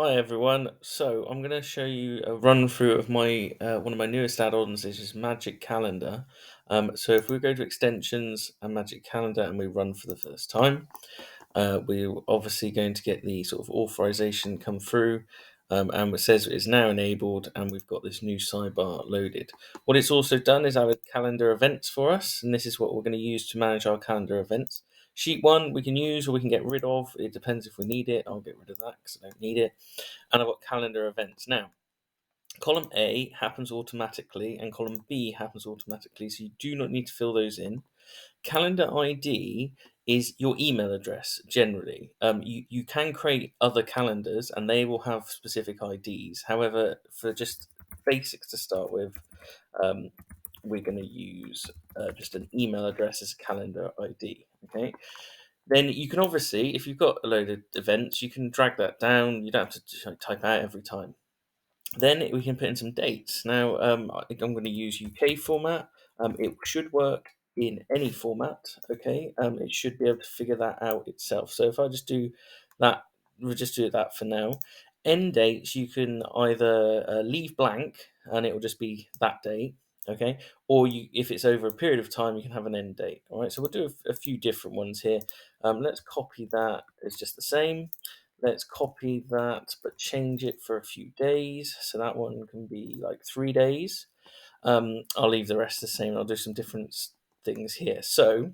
Hi everyone. So I'm going to show you a run through of my one of my newest add-ons. This is Magic Calendar. So if we go to extensions and Magic Calendar and we run for the first time, we're obviously going to get the sort of authorization come through, and it says it's now enabled, and we've got this new sidebar loaded. What it's also done is added calendar events for us, and this is what we're going to use to manage our calendar events. Sheet one we can use or we can get rid of. It depends if we need it. I'll get rid of that because I don't need it. And I've got calendar events now. Column A happens automatically and column B happens automatically, so you do not need to fill those in. Calendar ID is your email address generally. You can create other calendars and they will have specific IDs. However, for just basics to start with, um, we're going to use just an email address as a calendar ID. Okay. Then you can obviously, if you've got a load of events, you can drag that down. You don't have to type out every time. Then we can put in some dates. Now, I think I'm going to use UK format. It should work in any format, okay? It should be able to figure that out itself. So if I just do that, we'll just do that for now. End dates, you can either leave blank and it will just be that date, okay? Or if it's over a period of time, you can have an end date, all right? So we'll do a few different ones here. Let's copy that. It's just the same. Let's copy that, but change it for a few days. So that one can be like 3 days. I'll leave the rest the same. I'll do some different things here. So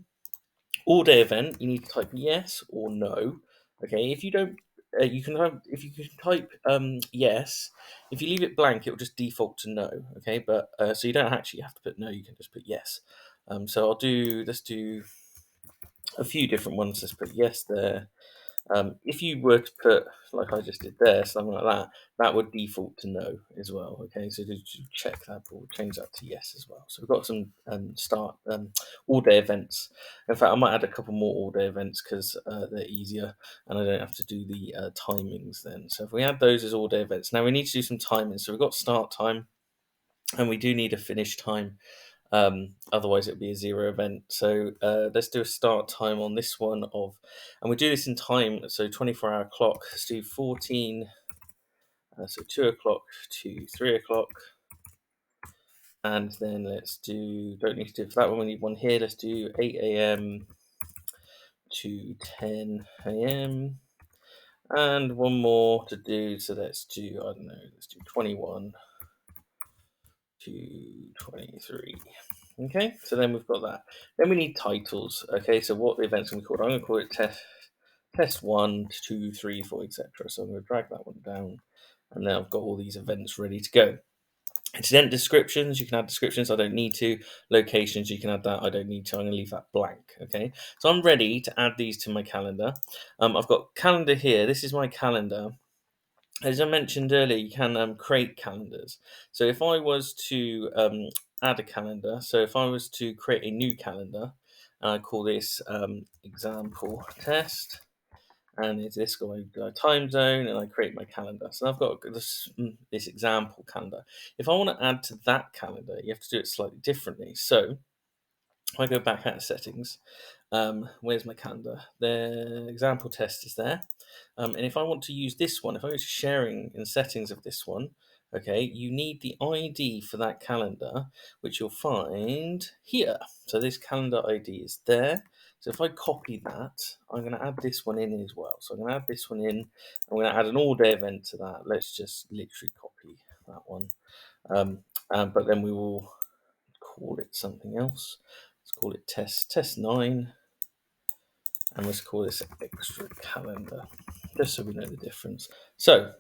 all day event, you need to type yes or no. Okay, if you don't, you can have if you can type yes. If you leave it blank, it will just default to no. Okay, but so you don't actually have to put no. You can just put yes. So let's do a few different ones. Let's put yes there. If you were to put, like I just did there, something like that, that would default to no as well. Okay, so to check that, we'll change that to yes as well. So we've got some start all day events. In fact, I might add a couple more all day events because they're easier and I don't have to do the timings then. So if we add those as all day events, now we need to do some timings. So we've got start time and we do need a finish time. Otherwise, it would be a zero event. So let's do a start time on this one and we do this in time. So 24-hour clock. Let's do 14. So 2 o'clock to 3 o'clock, and then let's do. Don't need to do for that one. We need one here. Let's do 8 a.m. to 10 a.m. and one more to do. So let's do. I don't know. Let's do 21 to 23. Okay, so then we've got that. Then we need titles. Okay, so what the event's going to be called? I'm going to call it test 1, 2, 3, 4, etc. So I'm going to drag that one down, and now I've got all these events ready to go. Incident descriptions, you can add descriptions. I don't need to. Locations, you can add that. I don't need to. I'm going to leave that blank. Okay, so I'm ready to add these to my calendar. I've got calendar here. This is my calendar. As I mentioned earlier, you can create calendars. So if I was to add a calendar, so if I was to create a new calendar, and I call this example test, and it's this going time zone, and I create my calendar. So I've got this example calendar. If I want to add to that calendar, you have to do it slightly differently. So if I go back out of settings, where's my calendar? The example test is there. And if I want to use this one, if I go to sharing and settings of this one, okay, you need the ID for that calendar, which you'll find here. So this calendar ID is there. So if I copy that, I'm going to add this one in as well. So I'm going to add this one in. I'm going to add an all-day event to that. Let's just literally copy that one. But then we will call it something else. Let's call it test 9. And let's call this extra calendar, just so we know the difference. So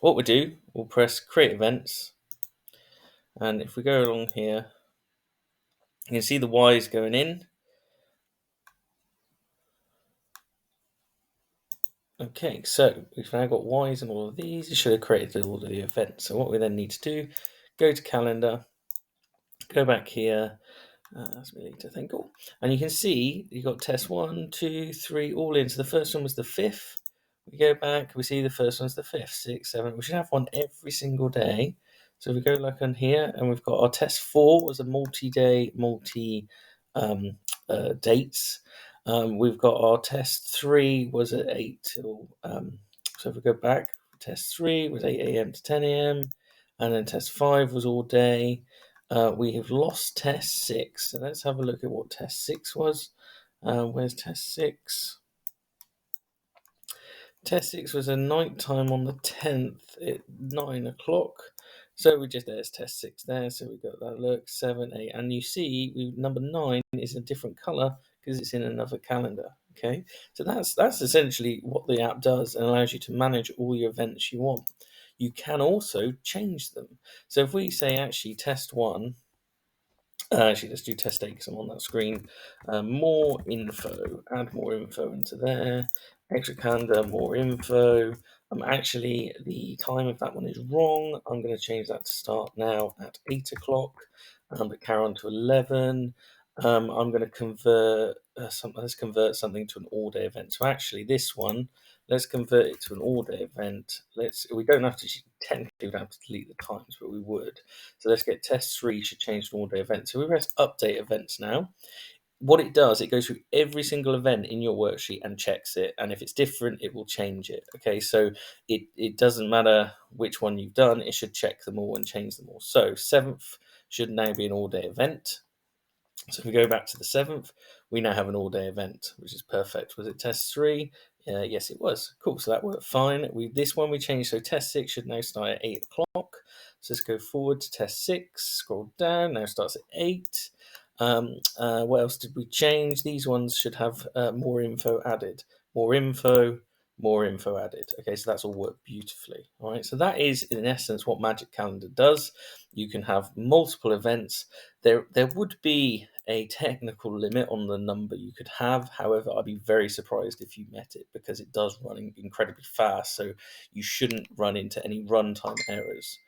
what we do, we'll press create events, and if we go along here, you can see the Y's going in. Okay, so we've now got Y's and all of these. It should have created all of the events. So what we then need to do, go to calendar, go back here. That's really to think. Cool. And you can see you've got test 1, 2, 3 all in. So the first one was the 5th. We go back, we see the first one's the 5th, 6th, 7th. We should have one every single day. So we go like on here, and we've got our test 4 was a multi-day, dates. We've got our test 3 was at 8 till. So if we go back, test 3 was 8 a.m. to 10 a.m. And then test 5 was all day. We have lost test 6. So let's have a look at what test 6 was. Where's test 6? Test 6 was a night time on the 10th at 9 o'clock. So there's test 6 there. So we got that look, 7, 8. And you see, number 9 is a different color because it's in another calendar. Okay, so that's essentially what the app does and allows you to manage all your events you want. You can also change them. So if we say actually test 1, actually, let's do test 8 because I'm on that screen. More info, add more info into there. Extra calendar, more info. Actually, the time of that one is wrong. I'm going to change that to start now at 8 o'clock, but carry on to 11. I'm going to let's convert something to an all-day event. So actually, this one, let's convert it to an all-day event. We don't have to technically we don't have to delete the times, but we would. So let's get test 3 should change to an all-day event. So we press update events now. What it does, it goes through every single event in your worksheet and checks it. And if it's different, it will change it. Okay, so it doesn't matter which one you've done, it should check them all and change them all. So 7th should now be an all-day event. So if we go back to the 7th, we now have an all-day event, which is perfect. Was it test 3? Yes, it was. Cool, so that worked fine. This one we changed, so test 6 should now start at 8 o'clock. So let's go forward to test 6, scroll down, now starts at 8. What else did we change? These ones should have more info added. More info added. Okay, so that's all worked beautifully. All right, so that is in essence what Magic Calendar does. You can have multiple events. There would be a technical limit on the number you could have. However, I'd be very surprised if you met it because it does run incredibly fast. So you shouldn't run into any runtime errors.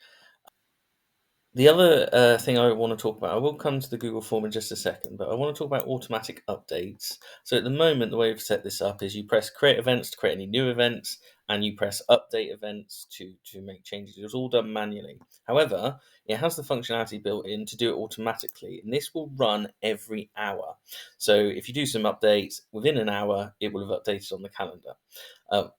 The other thing I want to talk about, I will come to the Google form in just a second, but I want to talk about automatic updates. So at the moment, the way we've set this up is you press create events to create any new events, and you press update events to make changes. It was all done manually. However, it has the functionality built in to do it automatically, and this will run every hour. So if you do some updates within an hour, it will have updated on the calendar.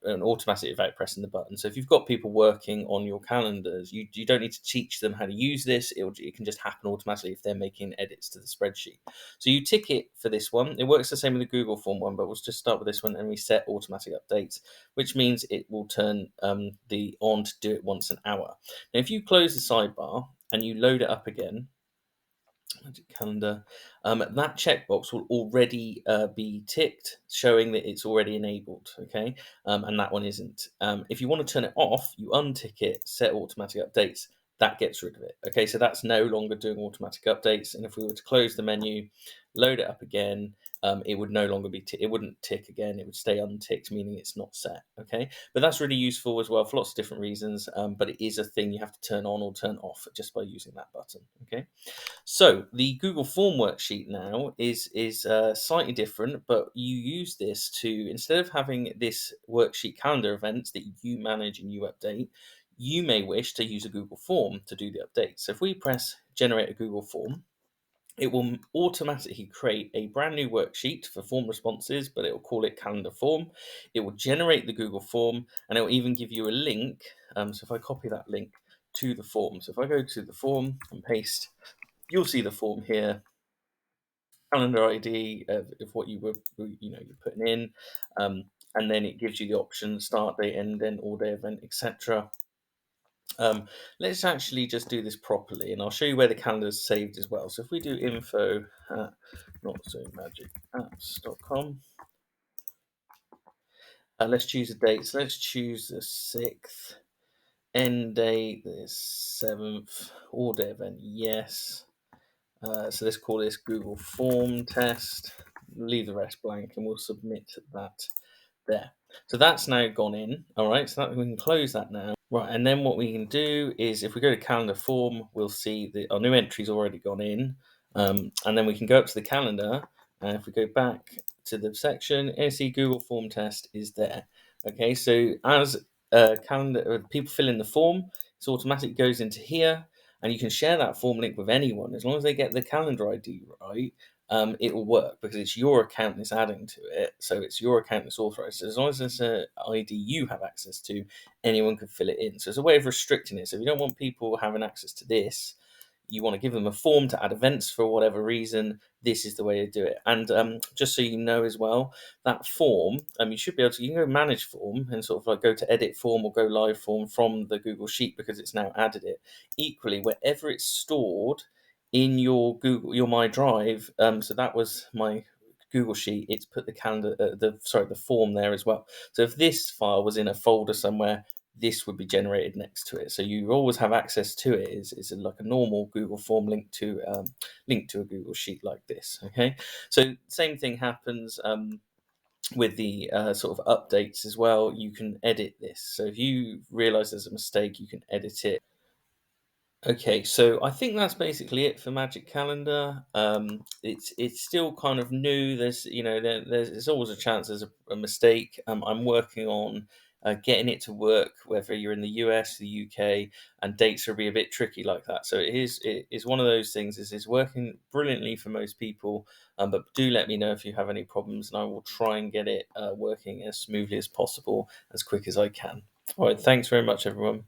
And automatically without pressing the button. So if you've got people working on your calendars, you don't need to teach them how to use this. It can just happen automatically if they're making edits to the spreadsheet. So you tick it for this one. It works the same with the Google form one, but we'll just start with this one and we set automatic updates, which means it will turn the on to do it once an hour. Now, if you close the sidebar and you load it up again, Magic Calendar, that checkbox will already be ticked, showing that it's already enabled, okay? And that one isn't. If you want to turn it off, you untick it, set automatic updates, that gets rid of it, okay? So that's no longer doing automatic updates, and if we were to close the menu, load it up again, it would no longer be, it wouldn't tick again, it would stay unticked, meaning it's not set, okay? But that's really useful as well for lots of different reasons, but it is a thing you have to turn on or turn off just by using that button, okay? So the Google Form worksheet now is slightly different, but you use this to, instead of having this worksheet calendar events that you manage and you update, you may wish to use a Google Form to do the update. So if we press generate a Google Form, it will automatically create a brand new worksheet for form responses, but it will call it calendar form. It will generate the Google form and it will even give you a link. So if I copy that link to the form, so if I go to the form and paste, you'll see the form here, calendar ID of what you're putting in, and then it gives you the option start date, end, then all day event, etc. Let's actually just do this properly, and I'll show you where the calendar is saved as well. So if we do info at notsoMagicApps.com, let's choose a date. So let's choose the 6th, end date the 7th, all day event, yes. So let's call this Google Form Test. Leave the rest blank, and we'll submit that there. So that's now gone in. All right, so we can close that now. Right, and then what we can do is if we go to calendar form, we'll see that our new entry's already gone in. And then we can go up to the calendar, and if we go back to the section, you see Google Form Test is there. Okay, so as calendar people fill in the form, it automatically goes into here, and you can share that form link with anyone as long as they get the calendar ID right. it will work because it's your account that's adding to it. So it's your account that's authorized. So as long as it's an ID you have access to, anyone can fill it in. So it's a way of restricting it. So if you don't want people having access to this, you want to give them a form to add events for whatever reason, this is the way to do it. And just so you know as well, that form, you should be able to, you can go manage form and sort of like go to edit form or go live form from the Google Sheet because it's now added it. Equally, wherever it's stored in your Google, your My Drive, so that was my Google Sheet, it's put the calendar, the form there as well. So if this file was in a folder somewhere, this would be generated next to it. So you always have access to it. Is like a normal Google form linked to a Google Sheet like this. Okay, so same thing happens with the sort of updates as well. You can edit this. So if you realize there's a mistake, you can edit it. Okay, so I think that's basically it for Magic Calendar. It's still kind of new. There's always a chance there's a mistake. I'm working on getting it to work, whether you're in the US, the UK, and dates will be a bit tricky like that. So it is one of those things. Is working brilliantly for most people, but do let me know if you have any problems, and I will try and get it working as smoothly as possible, as quick as I can. All right, thanks very much, everyone.